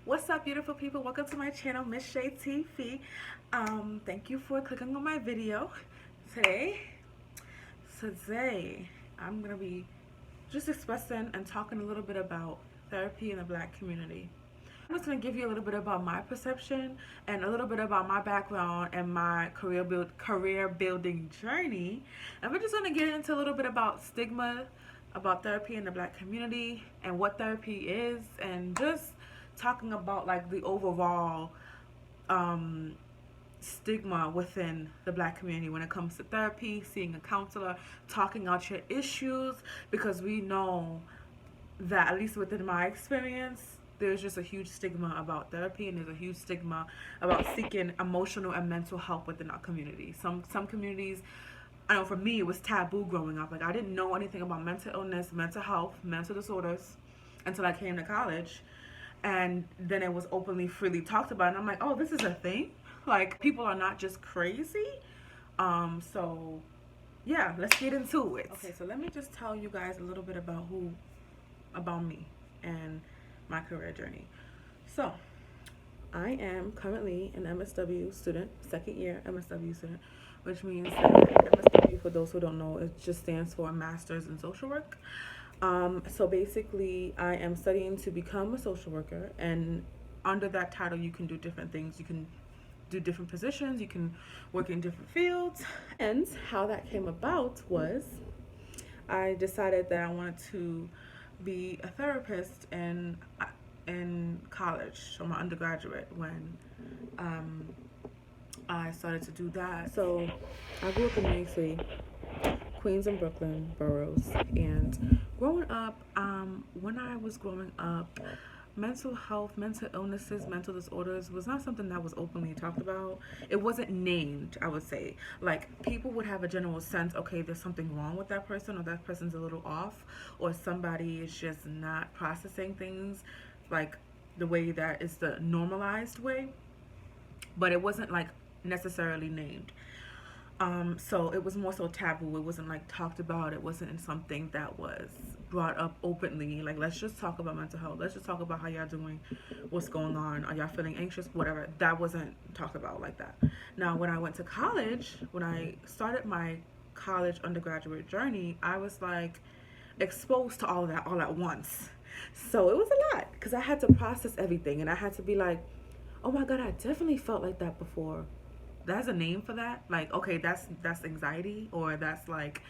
What's up, beautiful people? Welcome to my channel, Miss Shay TV. Thank you for clicking on my video. Today, I'm gonna be just expressing and talking a little bit about therapy in the Black community. I'm just gonna give you a little bit about my perception and a little bit about my background and my career building journey. And we're just gonna get into a little bit about stigma, about therapy in the Black community, and what therapy is, and just talking about like the overall stigma within the Black community when it comes to therapy, seeing a counselor, talking out your issues, because we know that, at least within my experience, there's just a huge stigma about therapy, and there's a huge stigma about seeking emotional and mental help within our community. Some communities, I know for me, it was taboo growing up. Like, I didn't know anything about mental illness, mental health, mental disorders until I came to college. And then it was openly, freely talked about. And I'm like, oh, this is a thing? Like, people are not just crazy? So, yeah, let's get into it. Okay, so let me just tell you guys a little bit about me and my career journey. So, I am currently an MSW student, second year MSW student, which means that MSW, for those who don't know, it just stands for Masters in Social Work. So basically, I am studying to become a social worker, and under that title, you can do different things. You can do different positions, you can work in different fields. And how that came about was I decided that I wanted to be a therapist in college, so my undergraduate, when I started to do that. So I grew up in New York City, Queens and Brooklyn boroughs, and growing up, when I was growing up, mental health, mental illnesses, mental disorders was not something that was openly talked about. It wasn't named, I would say. Like, people would have a general sense, okay, there's something wrong with that person, or that person's a little off, or somebody is just not processing things like the way that is the normalized way, but it wasn't like necessarily named. So it was more so taboo. It wasn't like talked about. It wasn't something that was brought up openly. Like, let's just talk about mental health. Let's just talk about how y'all doing, what's going on. Are y'all feeling anxious? Whatever. That wasn't talked about like that. Now, when I went to college, when I started my college undergraduate journey, I was like exposed to all of that all at once. So it was a lot because I had to process everything, and I had to be like, oh my God, I definitely felt like that before. There's a name for that. Like, okay, that's anxiety, or that's like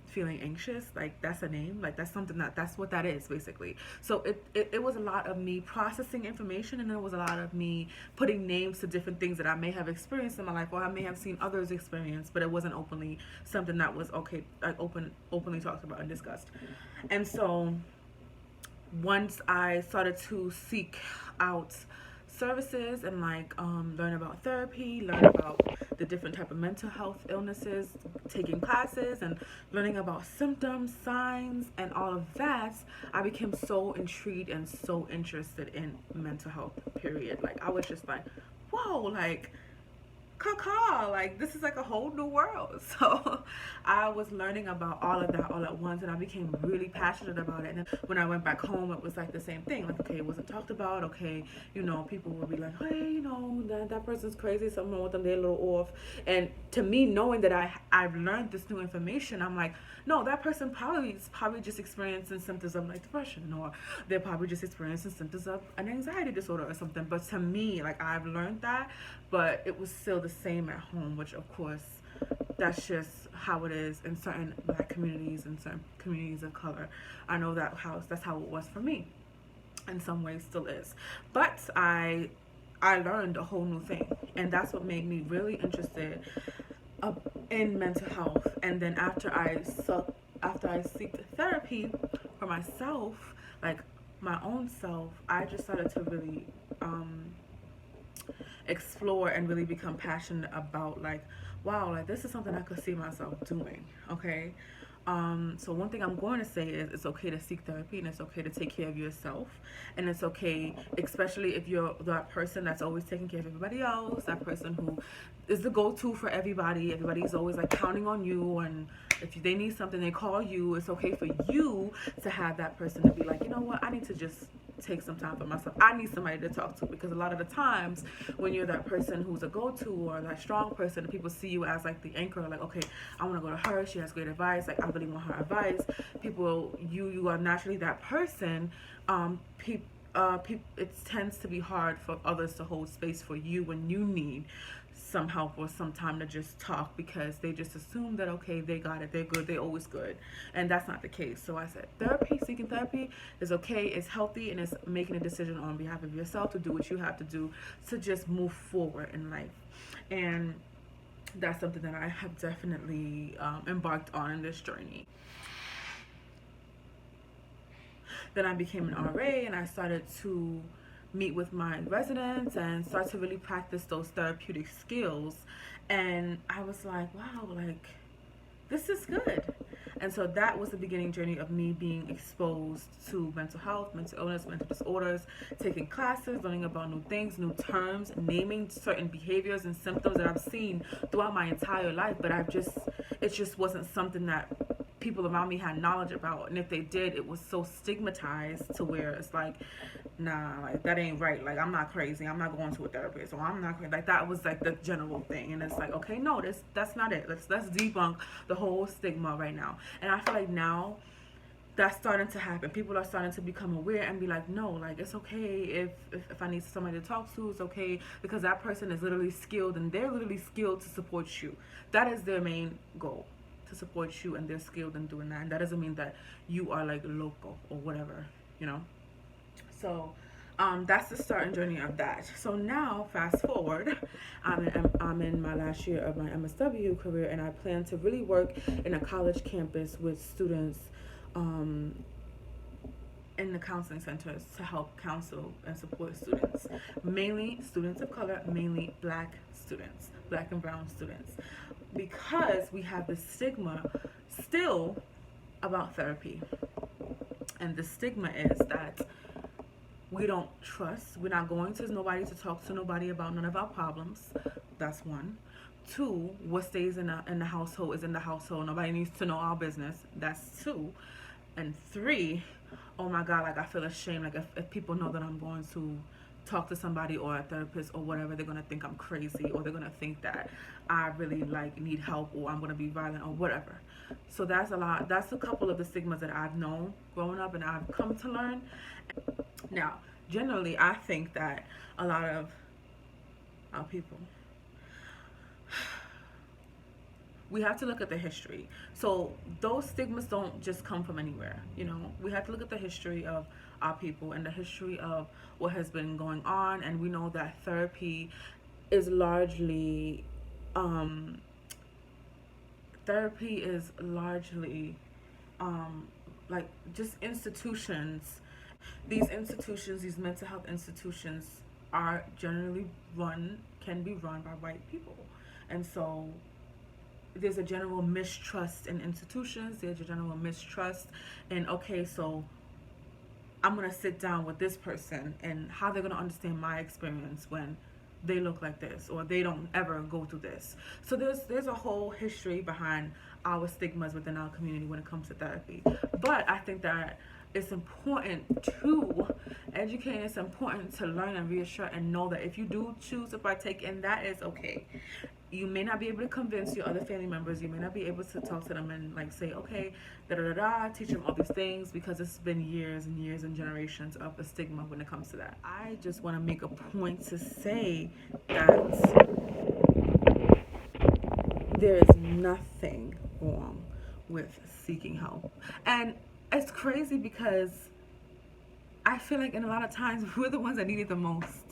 feeling anxious. Like, that's a name. Like, that's something that's what that is basically. So it was a lot of me processing information, and it was a lot of me putting names to different things that I may have experienced in my life, or I may have seen others experience, but it wasn't openly something that was okay, like openly talked about and discussed. And so once I started to seek out services and like learn about therapy, learn about the different type of mental health illnesses, taking classes and learning about symptoms, signs, and all of that, I became so intrigued and so interested in mental health, period. Like, I was just like, whoa, like, caca, like, this is like a whole new world. So I was learning about all of that all at once, and I became really passionate about it. And then when I went back home, it was like the same thing. Like, okay, it wasn't talked about. Okay, people would be like, hey, that person's crazy, something wrong with them, they're a little off. And to me, knowing that I've learned this new information, I'm like, no, that person probably just experiencing symptoms of like depression, or they're probably just experiencing symptoms of an anxiety disorder or something. But to me, like, I've learned that, but it was still the same at home, which of course, that's just how it is in certain Black communities and certain communities of color. I know that's how it was for me. In some ways, still is. But I learned a whole new thing, and that's what made me really interested in mental health. And then after I seek therapy for myself, like my own self, I just started to really explore and really become passionate about, like, wow, like, this is something I could see myself doing. Okay. So one thing I'm going to say is it's okay to seek therapy, and it's okay to take care of yourself, and it's okay, especially if you're that person that's always taking care of everybody else, that person who is the go-to for everybody. Everybody's always like counting on you, and if they need something, they call you. It's okay for you to have that person to be like, you know what, I need to just take some time for myself. I need somebody to talk to, because a lot of the times when you're that person who's a go-to or that strong person, and people see you as like the anchor, like, okay, I want to go to her, she has great advice, like I really want her advice. People, you are naturally that person. It tends to be hard for others to hold space for you when you need some help or some time to just talk, because they just assume that, okay, they got it, they're good, they're always good, and that's not the case. So I said seeking therapy is okay, it's healthy, and it's making a decision on behalf of yourself to do what you have to do to just move forward in life. And that's something that I have definitely embarked on in this journey. Then I became an RA, and I started to meet with my residents and start to really practice those therapeutic skills. And I was like, wow, like, this is good. And so that was the beginning journey of me being exposed to mental health, mental illness, mental disorders, taking classes, learning about new things, new terms, naming certain behaviors and symptoms that I've seen throughout my entire life, but it just wasn't something that people around me had knowledge about. And if they did, it was so stigmatized to where it's like, nah, like that ain't right, like I'm not crazy, I'm not going to a therapist, or I'm not crazy. Like that was like the general thing. And it's like, okay, no, that's not it. Let's debunk the whole stigma right now. And I feel like now that's starting to happen. People are starting to become aware and be like, no, like it's okay if I need somebody to talk to, it's okay, because that person is literally skilled, and they're literally skilled to support you. That is their main goal, to support you, and they're skilled in doing that. And that doesn't mean that you are like local or whatever, you know. So that's the starting journey of that. So now, fast forward, I'm in my last year of my MSW career, and I plan to really work in a college campus with students in the counseling centers to help counsel and support students, mainly students of color, mainly black students, black and brown students, because we have the stigma still about therapy. And the stigma is that we don't trust. We're not going to nobody to talk to nobody about none of our problems. That's one. Two, what stays in the household is in the household. Nobody needs to know our business. That's two. And three, oh my God, like I feel ashamed. Like if people know that I'm going to talk to somebody or a therapist or whatever, they're gonna think I'm crazy, or they're gonna think that I really like need help, or I'm gonna be violent or whatever. So that's a couple of the stigmas that I've known growing up and I've come to learn. Now, generally, I think that a lot of our people, we have to look at the history. So those stigmas don't just come from anywhere, you know. We have to look at the history of our people and the history of what has been going on. And we know that therapy is largely like just institutions. These mental health institutions are generally can be run by white people. And so there's a general mistrust in institutions. There's a general mistrust in, okay, so I'm going to sit down with this person, and how they're going to understand my experience when they look like this, or they don't ever go through this. So there's a whole history behind our stigmas within our community when it comes to therapy. But I think that it's important to educate, it's important to learn and reassure and know that if you do choose to partake in that, is okay. You may not be able to convince your other family members. You may not be able to talk to them and like say, okay, teach them all these things, because it's been years and years and generations of a stigma when it comes to that. I just want to make a point to say that there is nothing wrong with seeking help. And it's crazy because I feel like in a lot of times we're the ones that need it the most.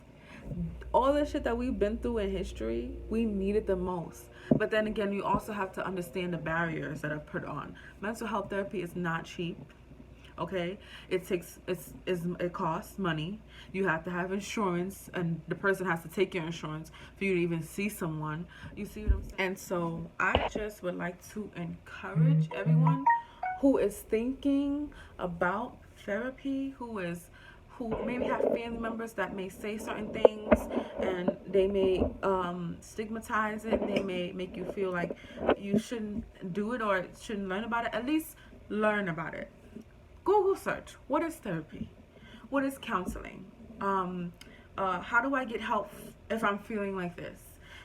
All the shit that we've been through in history, we need it the most. But then again, you also have to understand the barriers that are put on. Mental health therapy is not cheap. Okay, it costs money. You have to have insurance, and the person has to take your insurance for you to even see someone. You see what I'm saying? And so I just would like to encourage everyone who is thinking about therapy, who maybe have family members that may say certain things, and they may stigmatize it, and they may make you feel like you shouldn't do it or shouldn't learn about it. At least learn about it. Google search, what is therapy? what is counseling? How do I get help if I'm feeling like this?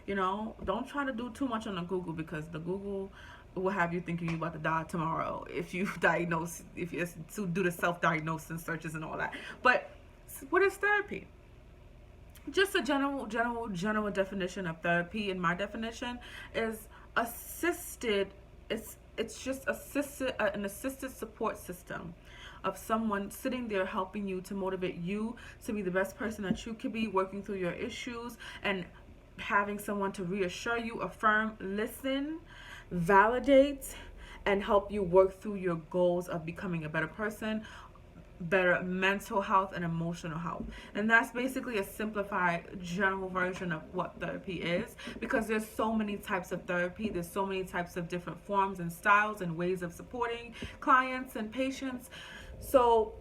You know, don't try to do too much on the Google, because the Google will have you thinking you're about to die tomorrow if you diagnose, if you to do the self-diagnosis searches and all that. But what is therapy? Just a general definition of therapy, in my definition, is assisted. It's just an assisted support system of someone sitting there helping you, to motivate you to be the best person that you could be, working through your issues, and having someone to reassure you, affirm, listen, validate, and help you work through your goals of becoming a better person, better mental health and emotional health. And that's basically a simplified general version of what therapy is, because there's so many types of therapy, there's so many types of different forms and styles and ways of supporting clients and patients. So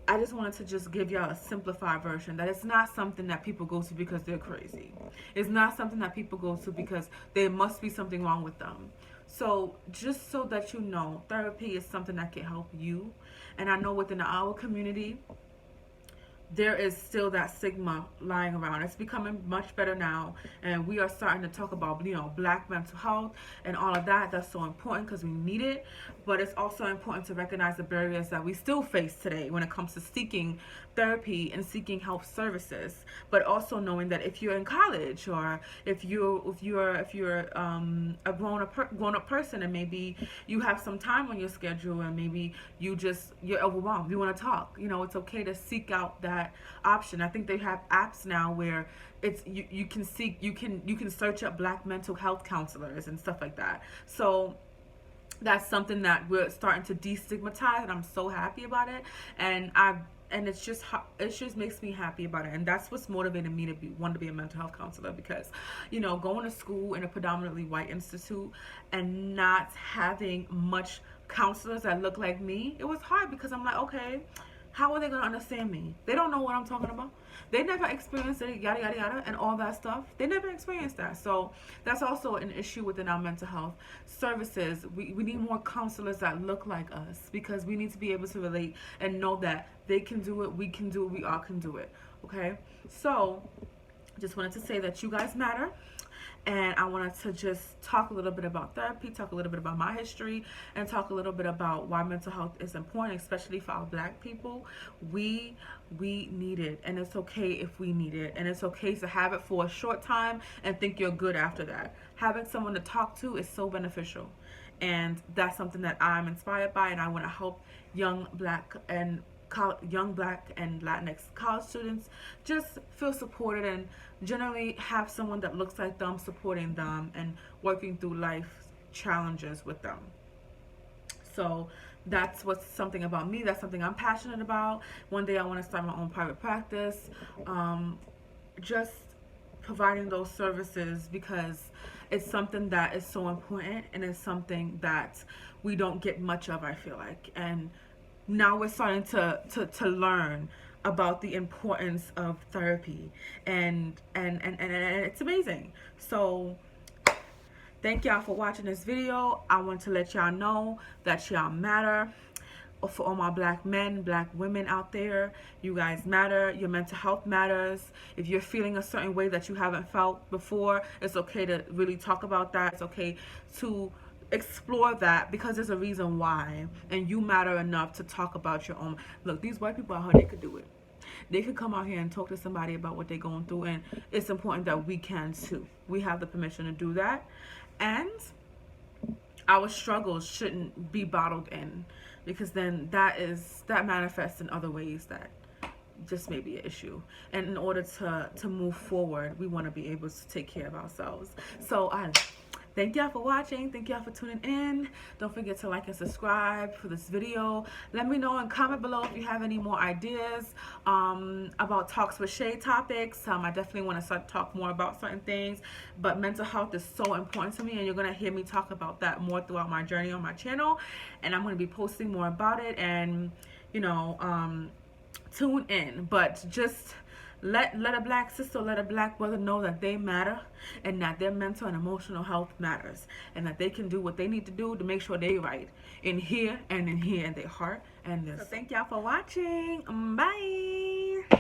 I just wanted to just give y'all a simplified version, that it's not something that people go to because they're crazy. It's not something that people go to because there must be something wrong with them. So just so that you know, therapy is something that can help you. And I know within our community, there is still that stigma lying around. It's becoming much better now, and we are starting to talk about, you know, Black mental health and all of that. That's so important because we need it, but it's also important to recognize the barriers that we still face today when it comes to seeking therapy and seeking health services. But also knowing that if you're in college, or if you're a grown up person, and maybe you have some time on your schedule, and maybe you're overwhelmed, you want to talk, you know, it's okay to seek out that option. I think they have apps now where it's you can search up Black mental health counselors and stuff like that. So that's something that we're starting to destigmatize, and I'm so happy about it. And it just makes me happy about it, and that's what's motivated me to want to be a mental health counselor. Because, you know, going to school in a predominantly white institute and not having much counselors that look like me, it was hard, because I'm like, okay, how are they going to understand me? They don't know what I'm talking about. They never experienced it, yada, yada, yada, and all that stuff. They never experienced that. So that's also an issue within our mental health services. We need more counselors that look like us, because we need to be able to relate and know that they can do it, we can do it, we all can do it. Okay? So just wanted to say that you guys matter. And I wanted to just talk a little bit about therapy, talk a little bit about my history, and talk a little bit about why mental health is important, especially for our Black people. We need it, and it's okay if we need it, and it's okay to have it for a short time and think you're good after that. Having someone to talk to is so beneficial, and that's something that I'm inspired by, and I want to help young Black and Latinx college students just feel supported, and generally have someone that looks like them supporting them and working through life challenges with them. So that's what's something about me. That's something I'm passionate about. One day I want to start my own private practice. Just providing those services, because it's something that is so important, and it's something that we don't get much of, I feel like. And now we're starting to learn about the importance of therapy, and it's amazing. So thank y'all for watching this video. I want to let y'all know that y'all matter. For all my Black men, Black women out there, you guys matter. Your mental health matters. If you're feeling a certain way that you haven't felt before, it's okay to really talk about that. It's okay to explore that, because there's a reason why, and you matter enough to talk about your own. Look, these white people out here, they could do it. They could come out here and talk to somebody about what they're going through, and it's important that we can too. We have the permission to do that, and our struggles shouldn't be bottled in, because then that manifests in other ways that just may be an issue. And in order to move forward, we want to be able to take care of ourselves. So thank y'all for watching. Thank y'all for tuning in. Don't forget to like and subscribe for this video. Let me know and comment below if you have any more ideas about Talks with Shay topics. I definitely want to talk more about certain things, but mental health is so important to me, and you're going to hear me talk about that more throughout my journey on my channel, and I'm going to be posting more about it, and, you know, tune in. But just let a black sister, let a black brother know that they matter and that their mental and emotional health matters and that they can do what they need to do to make sure they right in here and in their heart and their. So thank y'all for watching. Bye.